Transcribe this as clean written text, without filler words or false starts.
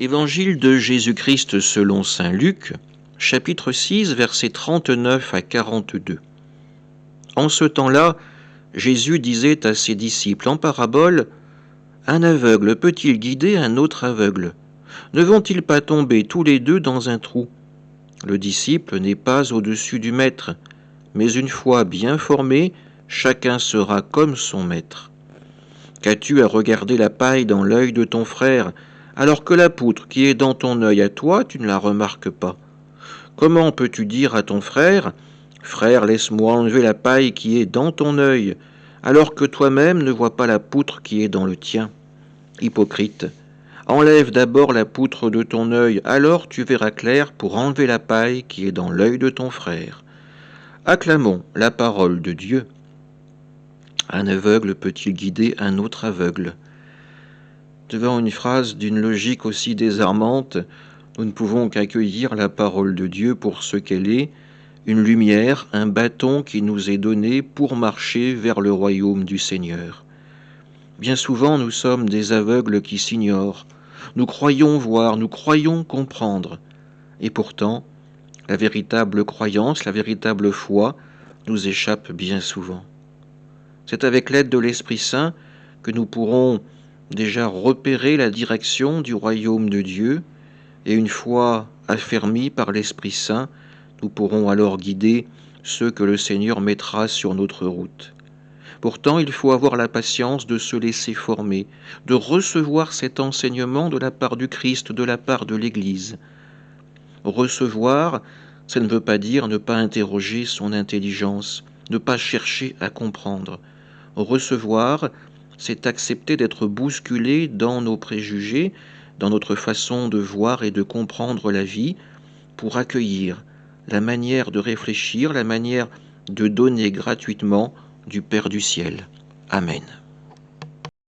Évangile de Jésus-Christ selon saint Luc, chapitre 6, versets 39 à 42. En ce temps-là, Jésus disait à ses disciples en parabole, « Un aveugle peut-il guider un autre aveugle? Ne vont-ils pas tomber tous les deux dans un trou? Le disciple n'est pas au-dessus du maître, mais une fois bien formé, chacun sera comme son maître. Qu'as-tu à regarder la paille dans l'œil de ton frère, alors que la poutre qui est dans ton œil à toi, tu ne la remarques pas? Comment peux-tu dire à ton frère, « Frère, laisse-moi enlever la paille qui est dans ton œil, alors que toi-même ne vois pas la poutre qui est dans le tien? Hypocrite, enlève d'abord la poutre de ton œil, alors tu verras clair pour enlever la paille qui est dans l'œil de ton frère. » Acclamons la parole de Dieu. Un aveugle peut-il guider un autre aveugle? Devant une phrase d'une logique aussi désarmante, nous ne pouvons qu'accueillir la parole de Dieu pour ce qu'elle est, une lumière, un bâton qui nous est donné pour marcher vers le royaume du Seigneur. Bien souvent, nous sommes des aveugles qui s'ignorent. Nous croyons voir, nous croyons comprendre. Et pourtant, la véritable croyance, la véritable foi nous échappe bien souvent. C'est avec l'aide de l'Esprit Saint que nous pourrons déjà repérer la direction du royaume de Dieu, et une fois affermis par l'Esprit Saint, nous pourrons alors guider ceux que le Seigneur mettra sur notre route. Pourtant, il faut avoir la patience de se laisser former, de recevoir cet enseignement de la part du Christ, de la part de l'Église. Recevoir, ça ne veut pas dire ne pas interroger son intelligence, ne pas chercher à comprendre. Recevoir, c'est accepter d'être bousculé dans nos préjugés, dans notre façon de voir et de comprendre la vie, pour accueillir la manière de réfléchir, la manière de donner gratuitement du Père du ciel. Amen.